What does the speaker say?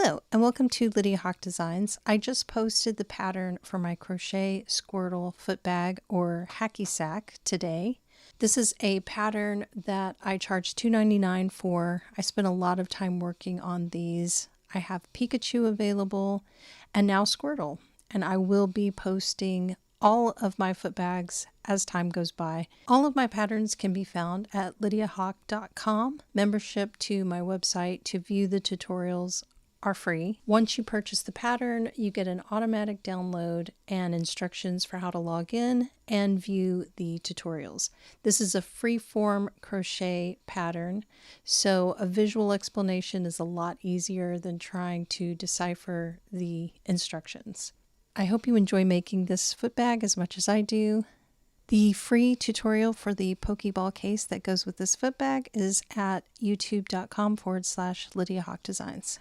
Hello and welcome to Lydia Hawk Designs. I just posted the pattern for my Crochet Squirtle foot bag or Hacky sack today. This is a pattern that I charged $2.99 for. I spent a lot of time working on these. I have Pikachu available and now Squirtle, and I will be posting all of my foot bags as time goes by. All of my patterns can be found at lydiahawk.com. Membership to my website to view the tutorials are free. Once you purchase the pattern, you get an automatic download and instructions for how to log in and view the tutorials. This is a free-form crochet pattern, so a visual explanation is a lot easier than trying to decipher the instructions. I hope you enjoy making this foot bag as much as I do. The free tutorial for the Pokeball case that goes with this foot bag is at youtube.com/Lydia Hawk Designs.